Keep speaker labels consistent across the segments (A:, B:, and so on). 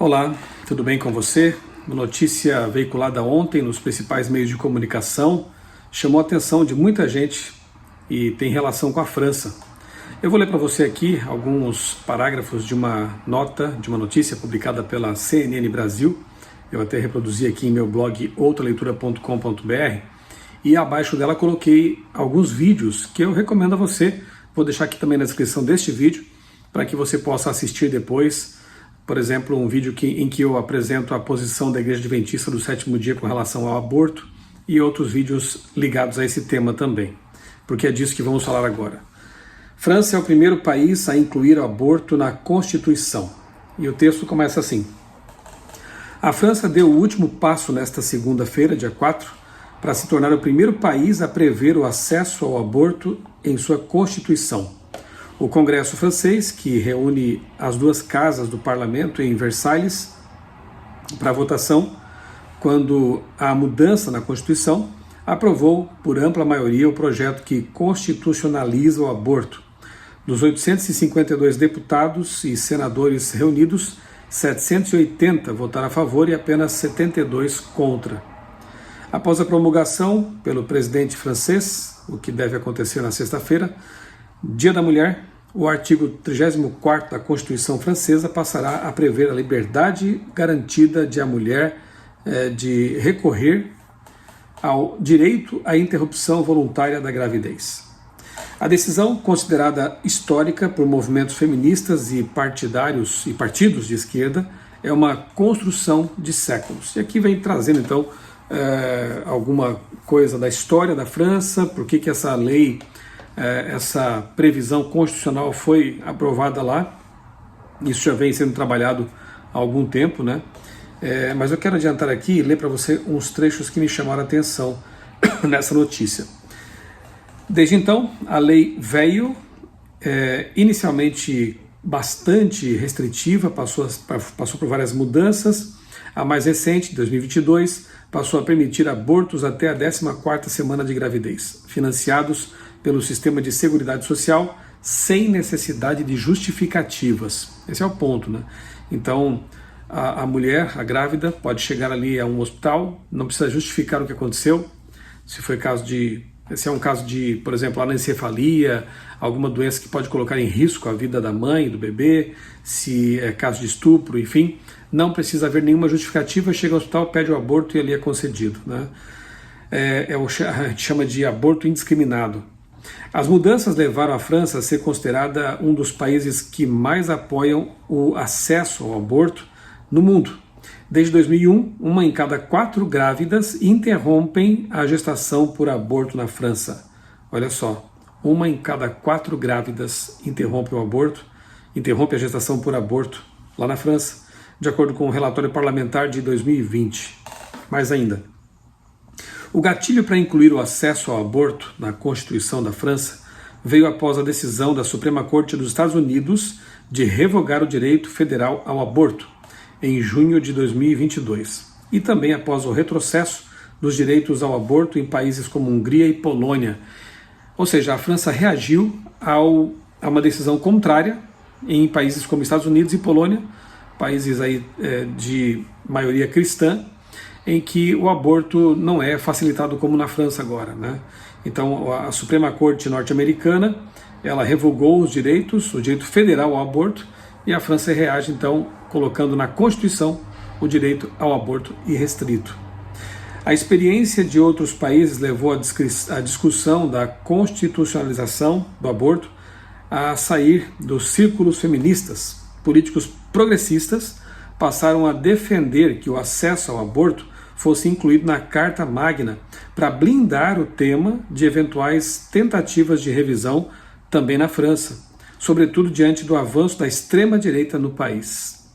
A: Olá, tudo bem com você? Uma notícia veiculada ontem nos principais meios de comunicação chamou a atenção de muita gente e tem relação com a França. Eu vou ler para você aqui alguns parágrafos de uma nota, de uma notícia publicada pela CNN Brasil. Eu até reproduzi aqui em meu blog outraleitura.com.br e abaixo dela coloquei alguns vídeos que eu recomendo a você. Vou deixar aqui também na descrição deste vídeo para que você possa assistir depois. Por exemplo, um vídeo em que eu apresento a posição da Igreja Adventista do Sétimo Dia com relação ao aborto e outros vídeos ligados a esse tema também, porque é disso que vamos falar agora. França é o primeiro país a incluir o aborto na Constituição. E o texto começa assim. A França deu o último passo nesta segunda-feira, dia 4, para se tornar o primeiro país a prever o acesso ao aborto em sua Constituição. O Congresso francês, que reúne as duas casas do parlamento em Versalhes para votação, quando há mudança na Constituição, aprovou por ampla maioria o projeto que constitucionaliza o aborto. Dos 852 deputados e senadores reunidos, 780 votaram a favor e apenas 72 contra. Após a promulgação pelo presidente francês, o que deve acontecer na sexta-feira, Dia da Mulher, o artigo 34º da Constituição Francesa passará a prever a liberdade garantida de a mulher de recorrer ao direito à interrupção voluntária da gravidez. A decisão, considerada histórica por movimentos feministas e partidários e partidos de esquerda, é uma construção de séculos. E aqui vem trazendo então alguma coisa da história da França, por que essa lei, essa previsão constitucional foi aprovada lá. Isso já vem sendo trabalhado há algum tempo, né? Mas eu quero adiantar aqui e ler para você uns trechos que me chamaram a atenção nessa notícia. Desde então, a lei veio inicialmente bastante restritiva, passou por várias mudanças. A mais recente, de 2022, passou a permitir abortos até a 14ª semana de gravidez, financiados pelo sistema de seguridade social, sem necessidade de justificativas. Esse é o ponto, né? Então, a mulher, a grávida, pode chegar ali a um hospital, não precisa justificar o que aconteceu. Se é um caso de, por exemplo, anencefalia, alguma doença que pode colocar em risco a vida da mãe e do bebê, se é caso de estupro, enfim, não precisa haver nenhuma justificativa, chega ao hospital, pede o aborto e ali é concedido, né? A gente chama de aborto indiscriminado. As mudanças levaram a França a ser considerada um dos países que mais apoiam o acesso ao aborto no mundo. Desde 2001, uma em cada 4 grávidas interrompem a gestação por aborto na França. Olha só, uma em cada 4 grávidas interrompe a gestação por aborto lá na França, de acordo com o relatório parlamentar de 2020. Mais ainda, o gatilho para incluir o acesso ao aborto na Constituição da França veio após a decisão da Suprema Corte dos Estados Unidos de revogar o direito federal ao aborto, em junho de 2022, e também após o retrocesso dos direitos ao aborto em países como Hungria e Polônia. Ou seja, a França reagiu a uma decisão contrária em países como Estados Unidos e Polônia, países aí de maioria cristã, em que o aborto não é facilitado como na França agora, né? Então a Suprema Corte norte-americana, ela revogou os direitos, o direito federal ao aborto, e a França reage então colocando na Constituição o direito ao aborto irrestrito. A experiência de outros países levou a discussão da constitucionalização do aborto a sair dos círculos feministas. Políticos progressistas passaram a defender que o acesso ao aborto fosse incluído na Carta Magna para blindar o tema de eventuais tentativas de revisão também na França, sobretudo diante do avanço da extrema-direita no país.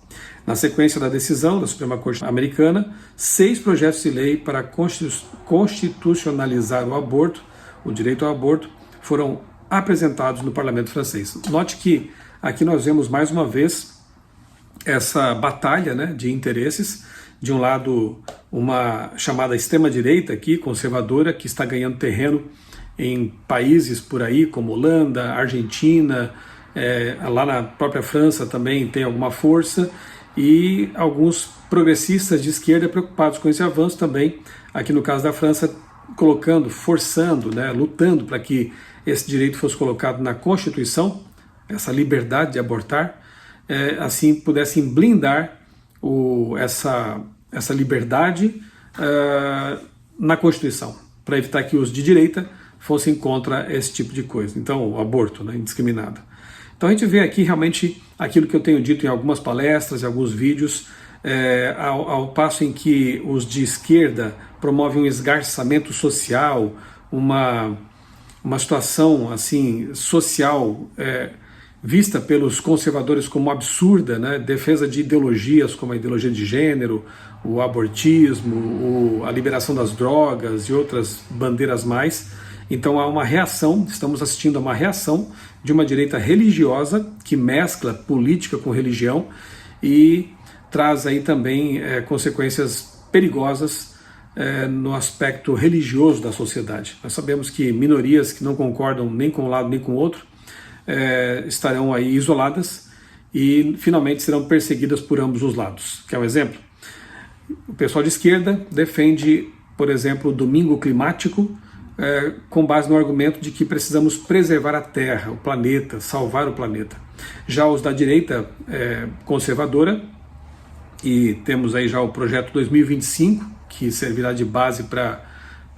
A: Na sequência da decisão da Suprema Corte americana, 6 projetos de lei para constitucionalizar o aborto, o direito ao aborto, foram apresentados no parlamento francês. Note que aqui nós vemos mais uma vez essa batalha, né, de interesses. De um lado, uma chamada extrema-direita aqui, conservadora, que está ganhando terreno em países por aí, como Holanda, Argentina, lá na própria França também tem alguma força, e alguns progressistas de esquerda preocupados com esse avanço também, aqui no caso da França, colocando, forçando, né, lutando para que esse direito fosse colocado na Constituição, essa liberdade de abortar, assim pudessem blindar essa liberdade na Constituição, para evitar que os de direita fossem contra esse tipo de coisa. Então, o aborto, né, indiscriminado. Então a gente vê aqui realmente aquilo que eu tenho dito em algumas palestras, em alguns vídeos, ao passo em que os de esquerda promovem um esgarçamento social, uma situação assim social vista pelos conservadores como absurda, né? Defesa de ideologias como a ideologia de gênero, o abortismo, a liberação das drogas e outras bandeiras mais. Então há uma reação, estamos assistindo a uma reação de uma direita religiosa que mescla política com religião e traz aí também consequências perigosas no aspecto religioso da sociedade. Nós sabemos que minorias que não concordam nem com um lado nem com o outro estarão aí isoladas e finalmente serão perseguidas por ambos os lados. Quer um exemplo? O pessoal de esquerda defende, por exemplo, o domingo climático, com base no argumento de que precisamos preservar a Terra, o planeta, salvar o planeta. Já os da direita conservadora, e temos aí já o projeto 2025, que servirá de base para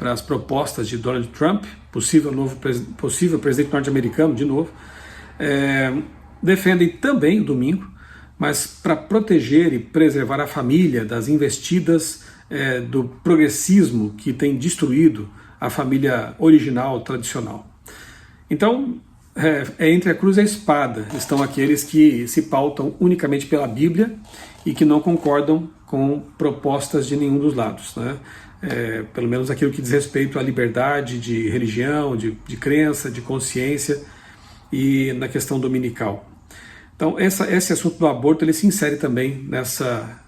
A: as propostas de Donald Trump, possível presidente norte-americano de novo, defendem também o domingo, mas para proteger e preservar a família das investidas do progressismo que tem destruído a família original, tradicional. Então, entre a cruz e a espada estão aqueles que se pautam unicamente pela Bíblia e que não concordam com propostas de nenhum dos lados, né? Pelo menos aquilo que diz respeito à liberdade de religião, de crença, de consciência e na questão dominical. Então esse assunto do aborto ele se insere também nessa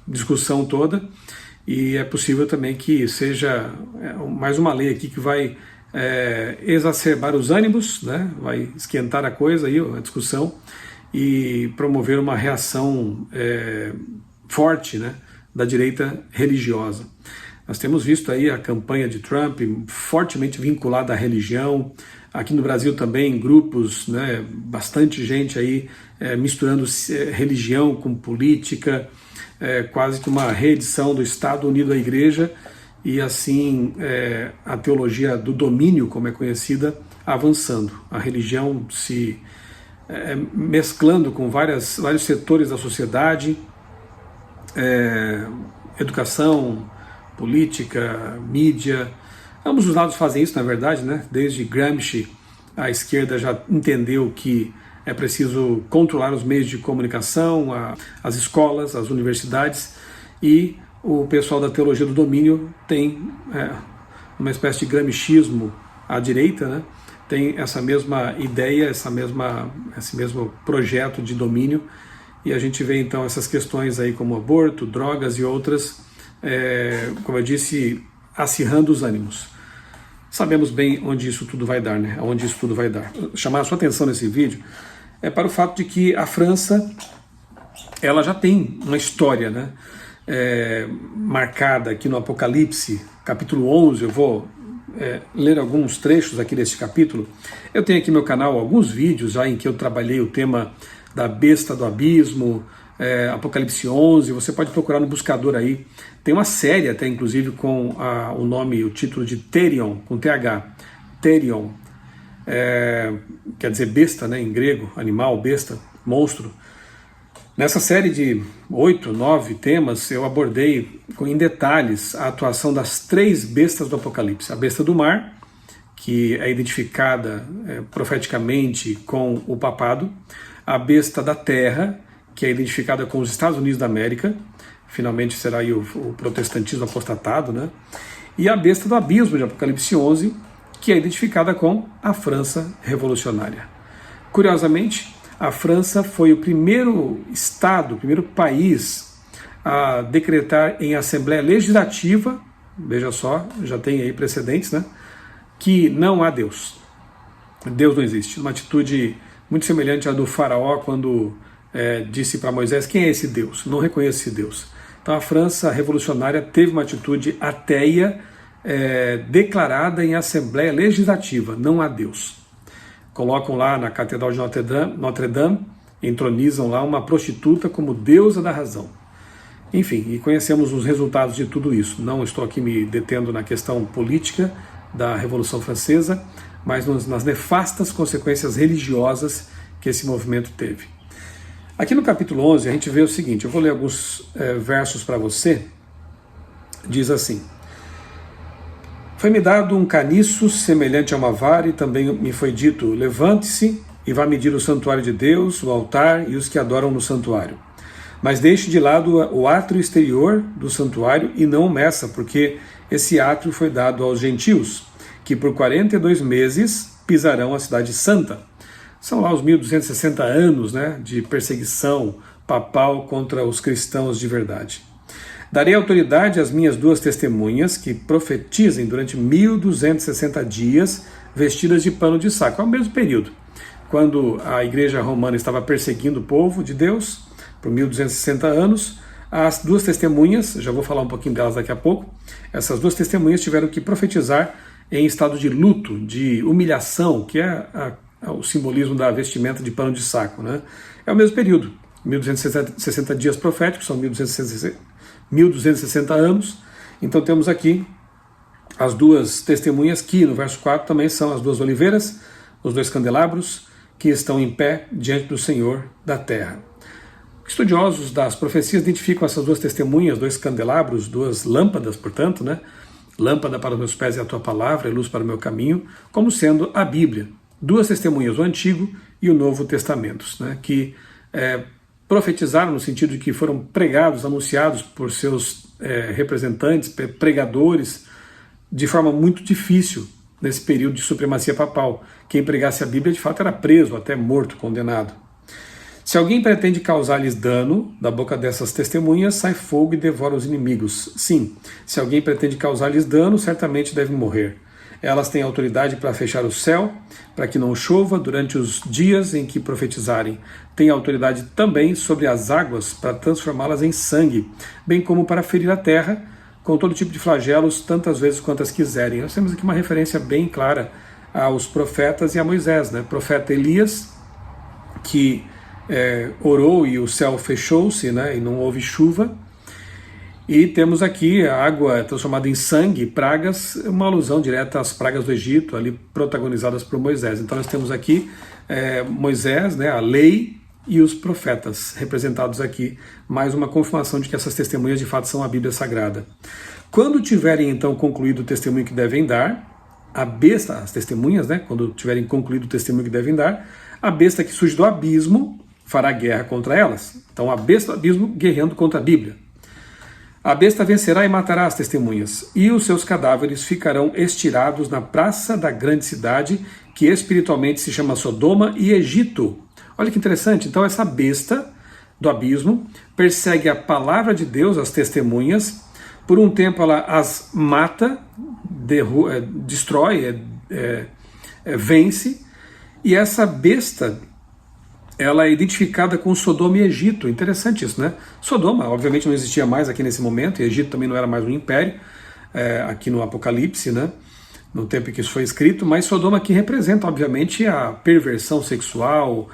A: discussão toda, e é possível também que seja mais uma lei aqui que vai exacerbar os ânimos, né? Vai esquentar a coisa aí, a discussão, e promover uma reação forte, né, da direita religiosa. Nós temos visto aí a campanha de Trump fortemente vinculada à religião, aqui no Brasil também grupos, né, bastante gente aí misturando religião com política, quase que uma reedição do Estado unido à Igreja, e assim a teologia do domínio, como é conhecida, avançando, a religião se mesclando com vários setores da sociedade, educação, política, mídia. Ambos os lados fazem isso, na verdade, né? Desde Gramsci, a esquerda já entendeu que é preciso controlar os meios de comunicação, as escolas, as universidades, e o pessoal da teologia do domínio tem uma espécie de gramscismo à direita, né? Tem essa mesma ideia, esse mesmo projeto de domínio, e a gente vê então essas questões aí como aborto, drogas e outras, como eu disse, acirrando os ânimos. Sabemos bem onde isso tudo vai dar, né? Onde isso tudo vai dar. Chamar a sua atenção nesse vídeo para o fato de que a França, ela já tem uma história, né? Marcada aqui no Apocalipse, capítulo 11, eu vou ler alguns trechos aqui desse capítulo. Eu tenho aqui no meu canal alguns vídeos já em que eu trabalhei o tema da besta do abismo, Apocalipse 11, você pode procurar no buscador aí. Tem uma série até, inclusive, com o nome, o título de Therion, com TH, Therion, quer dizer besta, né, em grego, animal, besta, monstro. Nessa série de 8, 9 temas, eu abordei em detalhes a atuação das 3 bestas do Apocalipse. A besta do mar, que é identificada profeticamente com o papado, a besta da terra, que é identificada com os Estados Unidos da América, finalmente será aí o protestantismo apostatado, né? E a besta do abismo de Apocalipse 11, que é identificada com a França revolucionária. Curiosamente, a França foi o primeiro estado, o primeiro país a decretar em Assembleia Legislativa, veja só, já tem aí precedentes, né? Que não há Deus. Deus não existe. Uma atitude muito semelhante à do faraó quando disse para Moisés: quem é esse Deus? Não reconheço esse Deus. Então a França revolucionária teve uma atitude ateia, declarada em Assembleia Legislativa: não há Deus. Colocam lá na Catedral de Notre Dame, entronizam lá uma prostituta como deusa da razão. Enfim, e conhecemos os resultados de tudo isso. Não estou aqui me detendo na questão política da Revolução Francesa, mas nas nefastas consequências religiosas que esse movimento teve. Aqui no capítulo 11 a gente vê o seguinte, eu vou ler alguns versos para você. Diz assim: foi-me dado um caniço semelhante a uma vara, e também me foi dito: levante-se e vá medir o santuário de Deus, o altar e os que adoram no santuário. Mas deixe de lado o átrio exterior do santuário e não o meça, porque esse átrio foi dado aos gentios, que por 42 meses pisarão a cidade santa. São lá os 1260 anos, né, de perseguição papal contra os cristãos de verdade. Darei autoridade às minhas 2 testemunhas, que profetizem durante 1260 dias, vestidas de pano de saco. É o mesmo período, quando a igreja romana estava perseguindo o povo de Deus, por 1260 anos, as 2 testemunhas, já vou falar um pouquinho delas daqui a pouco, essas 2 testemunhas tiveram que profetizar em estado de luto, de humilhação, que é o simbolismo da vestimenta de pano de saco, né? É o mesmo período, 1260 dias proféticos, são 1260 anos. Então temos aqui as 2 testemunhas, que no verso 4 também são as 2 oliveiras, os 2 candelabros, que estão em pé diante do Senhor da terra. Estudiosos das profecias identificam essas 2 testemunhas, 2 candelabros, 2 lâmpadas, portanto, né? Lâmpada para os meus pés é a tua palavra, e luz para o meu caminho, como sendo a Bíblia. 2 testemunhas, o Antigo e o Novo Testamentos, né? Que profetizaram no sentido de que foram pregados, anunciados por seus representantes, pregadores, de forma muito difícil nesse período de supremacia papal. Quem pregasse a Bíblia, de fato, era preso, até morto, condenado. Se alguém pretende causar-lhes dano, da boca dessas testemunhas sai fogo e devora os inimigos. Sim, se alguém pretende causar-lhes dano, certamente deve morrer. Elas têm autoridade para fechar o céu, para que não chova durante os dias em que profetizarem. Têm autoridade também sobre as águas, para transformá-las em sangue, bem como para ferir a terra, com todo tipo de flagelos, tantas vezes quantas quiserem. Nós temos aqui uma referência bem clara aos profetas e a Moisés, né? O profeta Elias, que orou e o céu fechou-se, né, e não houve chuva. E temos aqui a água transformada em sangue, pragas, uma alusão direta às pragas do Egito, ali protagonizadas por Moisés. Então nós temos aqui Moisés, né, a lei, e os profetas representados aqui, mais uma confirmação de que essas testemunhas de fato são a Bíblia Sagrada. Quando tiverem então concluído o testemunho que devem dar, a besta, as testemunhas, né, quando tiverem concluído o testemunho que devem dar, a besta que surge do abismo fará guerra contra elas. Então a besta do abismo guerreando contra a Bíblia. A besta vencerá e matará as testemunhas, e os seus cadáveres ficarão estirados na praça da grande cidade, que espiritualmente se chama Sodoma e Egito. Olha que interessante, então essa besta do abismo persegue a palavra de Deus, as testemunhas, por um tempo ela as mata, destrói, vence, e essa besta, ela é identificada com Sodoma e Egito. Interessante isso, né? Sodoma, obviamente, não existia mais aqui nesse momento, e Egito também não era mais um império, aqui no Apocalipse, né? No tempo em que isso foi escrito, mas Sodoma aqui representa, obviamente, a perversão sexual,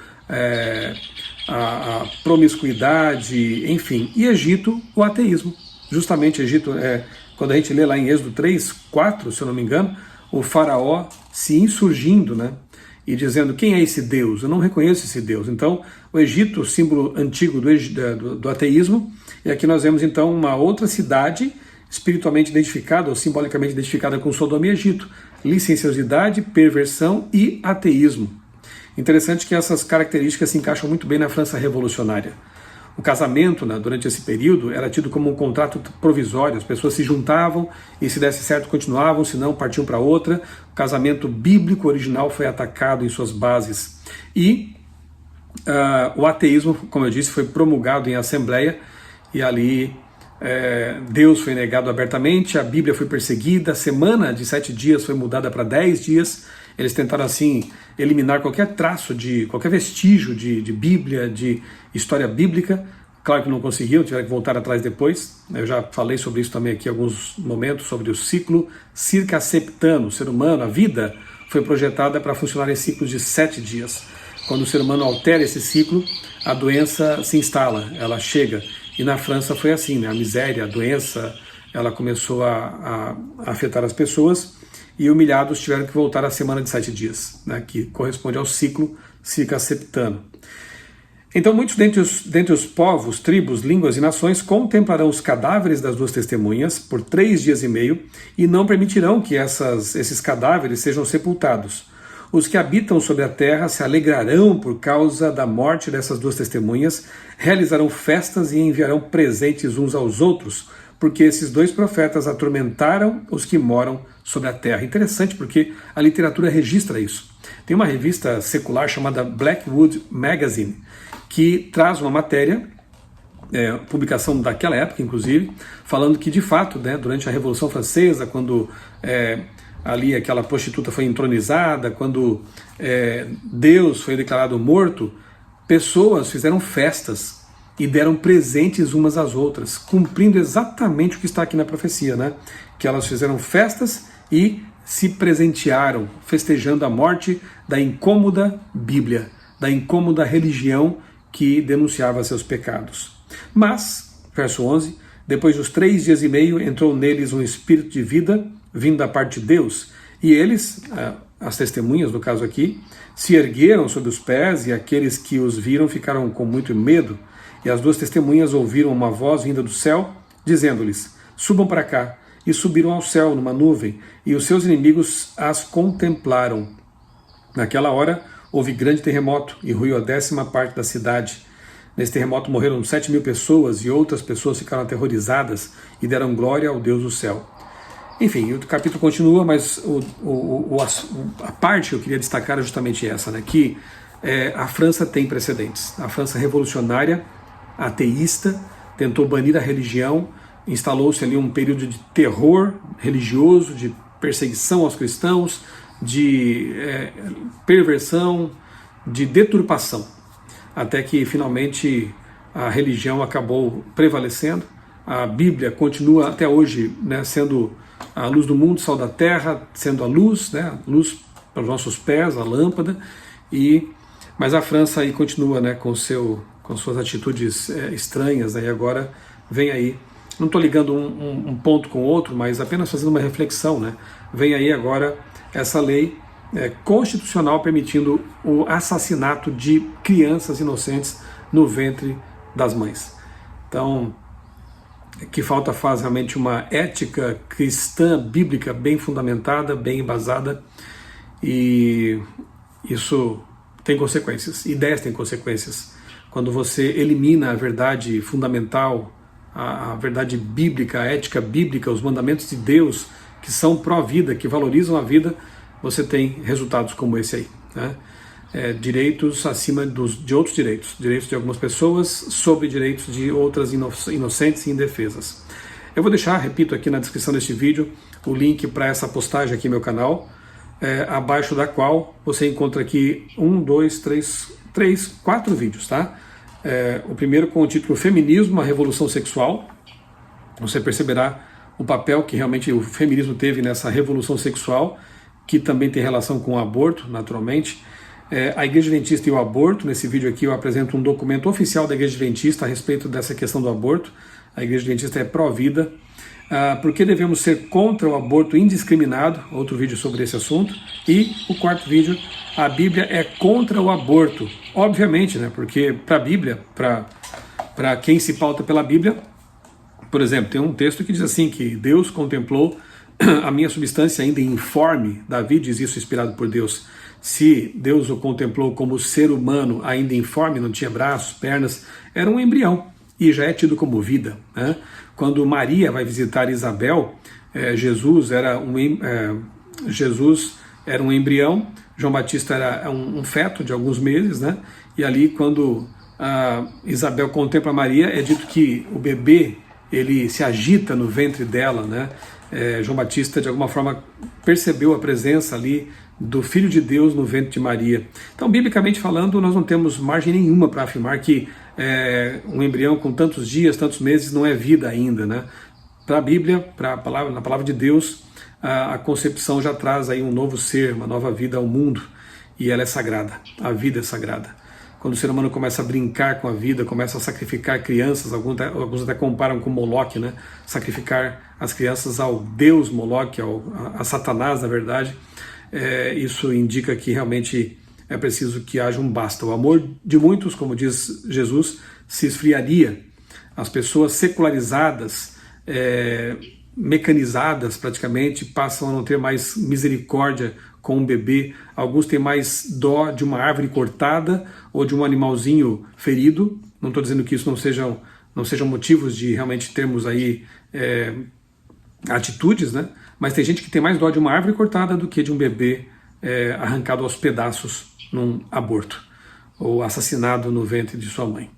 A: a promiscuidade, enfim. E Egito, o ateísmo. Justamente Egito, quando a gente lê lá em Êxodo 3, 4, se eu não me engano, o faraó se insurgindo, né? E dizendo: quem é esse Deus? Eu não reconheço esse Deus. Então, o Egito, símbolo antigo do ateísmo, e aqui nós vemos então uma outra cidade espiritualmente identificada, ou simbolicamente identificada com Sodoma e Egito. Licenciosidade, perversão e ateísmo. Interessante que essas características se encaixam muito bem na França revolucionária. O casamento, né, durante esse período, era tido como um contrato provisório. As pessoas se juntavam e, se desse certo, continuavam, se não, partiam para outra. O casamento bíblico original foi atacado em suas bases. E o ateísmo, como eu disse, foi promulgado em assembleia, e ali Deus foi negado abertamente, a Bíblia foi perseguida, a semana de 7 dias foi mudada para 10 dias, Eles tentaram assim eliminar qualquer traço, qualquer vestígio de Bíblia, de história bíblica. Claro que não conseguiram, tiveram que voltar atrás depois. Eu já falei sobre isso também aqui em alguns momentos, sobre o ciclo circaseptano. O ser humano, a vida, foi projetada para funcionar em ciclos de 7 dias. Quando o ser humano altera esse ciclo, a doença se instala, ela chega. E na França foi assim, né? A miséria, a doença, ela começou a afetar as pessoas, e humilhados tiveram que voltar à semana de 7 dias, né? Que corresponde ao ciclo circaseptano. Então muitos dentre os povos, tribos, línguas e nações contemplarão os cadáveres das duas testemunhas por 3 dias e meio e não permitirão que esses cadáveres sejam sepultados. Os que habitam sobre a terra se alegrarão por causa da morte dessas duas testemunhas, realizarão festas e enviarão presentes uns aos outros, porque esses 2 profetas atormentaram os que moram sobre a terra. Interessante, porque a literatura registra isso. Tem uma revista secular chamada Blackwood Magazine, que traz uma matéria, publicação daquela época, inclusive, falando que, de fato, né, durante a Revolução Francesa, quando ali aquela prostituta foi entronizada, quando Deus foi declarado morto, pessoas fizeram festas e deram presentes umas às outras, cumprindo exatamente o que está aqui na profecia, né? Que elas fizeram festas e se presentearam, festejando a morte da incômoda Bíblia, da incômoda religião que denunciava seus pecados. Mas, verso 11, depois dos 3 dias e meio, entrou neles um espírito de vida, vindo da parte de Deus, e eles, as testemunhas, no caso aqui, se ergueram sobre os pés, e aqueles que os viram ficaram com muito medo, e as 2 testemunhas ouviram uma voz vinda do céu, dizendo-lhes, subam para cá, e subiram ao céu numa nuvem, e os seus inimigos as contemplaram. Naquela hora, houve grande terremoto e ruiu a 10ª parte da cidade. Nesse terremoto morreram 7.000 pessoas e outras pessoas ficaram aterrorizadas e deram glória ao Deus do céu. Enfim, o capítulo continua, mas a parte que eu queria destacar é justamente essa, né? Que a França tem precedentes. A França revolucionária, ateísta, tentou banir a religião, instalou-se ali um período de terror religioso, de perseguição aos cristãos, de perversão, de deturpação, até que finalmente a religião acabou prevalecendo. A Bíblia continua até hoje, né, sendo a luz do mundo, sal da terra, sendo a luz, né, a luz para os nossos pés, a lâmpada, mas a França aí continua, né, com suas atitudes estranhas, e agora vem aí, não estou ligando um ponto com o outro, mas apenas fazendo uma reflexão, né, vem aí agora essa lei constitucional permitindo o assassinato de crianças inocentes no ventre das mães. Então, que falta faz realmente uma ética cristã, bíblica, bem fundamentada, bem embasada, e isso tem consequências, ideias têm consequências. Quando você elimina a verdade fundamental, a verdade bíblica, a ética bíblica, os mandamentos de Deus, que são pró-vida, que valorizam a vida, você tem resultados como esse aí, né? Direitos acima de outros direitos de algumas pessoas sobre direitos de outras inocentes e indefesas. Eu vou deixar, repito, aqui na descrição deste vídeo o link para essa postagem aqui no meu canal, abaixo da qual você encontra aqui 4 vídeos, tá? O primeiro com o título Feminismo, a Revolução Sexual. Você perceberá o papel que realmente o feminismo teve nessa revolução sexual, que também tem relação com o aborto, naturalmente. A Igreja Adventista e o aborto. Nesse vídeo aqui eu apresento um documento oficial da Igreja Adventista a respeito dessa questão do aborto. A Igreja Adventista é pró-vida. Por que devemos ser contra o aborto indiscriminado? Outro vídeo sobre esse assunto. E o 4º vídeo, a Bíblia é contra o aborto. Obviamente, né? Porque para a Bíblia, para quem se pauta pela Bíblia, por exemplo, tem um texto que diz assim, que Deus contemplou a minha substância ainda informe. Davi diz isso inspirado por Deus. Se Deus o contemplou como ser humano ainda informe, não tinha braços, pernas, era um embrião e já é tido como vida, né? Quando Maria vai visitar Isabel, Jesus era um embrião, João Batista era um feto de alguns meses, né? E ali quando Isabel contempla Maria, é dito que o bebê ele se agita no ventre dela, né? João Batista de alguma forma percebeu a presença ali do Filho de Deus no ventre de Maria. Então, biblicamente falando, nós não temos margem nenhuma para afirmar que um embrião com tantos dias, tantos meses, não é vida ainda, né? Para a Bíblia, na palavra de Deus, a concepção já traz aí um novo ser, uma nova vida ao mundo, e ela é sagrada, a vida é sagrada. Quando o ser humano começa a brincar com a vida, começa a sacrificar crianças, alguns até comparam com Moloque, né? Sacrificar as crianças ao Deus Moloque, a Satanás, na verdade, isso indica que realmente é preciso que haja um basta. O amor de muitos, como diz Jesus, se esfriaria. As pessoas secularizadas, mecanizadas praticamente, passam a não ter mais misericórdia com um bebê. Alguns têm mais dó de uma árvore cortada ou de um animalzinho ferido. Não estou dizendo que isso não sejam motivos de realmente termos aí atitudes, né? Mas tem gente que tem mais dó de uma árvore cortada do que de um bebê arrancado aos pedaços num aborto ou assassinado no ventre de sua mãe.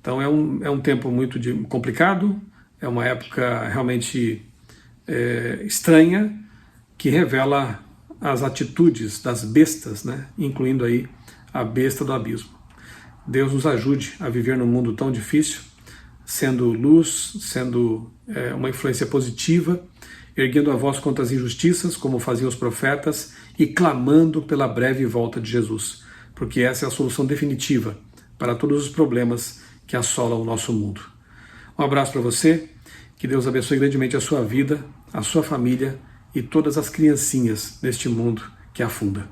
A: Então é um tempo muito complicado, é uma época realmente estranha, que revela as atitudes das bestas, né? Incluindo aí a besta do abismo. Deus nos ajude a viver num mundo tão difícil, sendo luz, sendo uma influência positiva, erguendo a voz contra as injustiças, como faziam os profetas, e clamando pela breve volta de Jesus, porque essa é a solução definitiva para todos os problemas que assolam o nosso mundo. Um abraço para você, que Deus abençoe grandemente a sua vida, a sua família e todas as criancinhas neste mundo que afunda.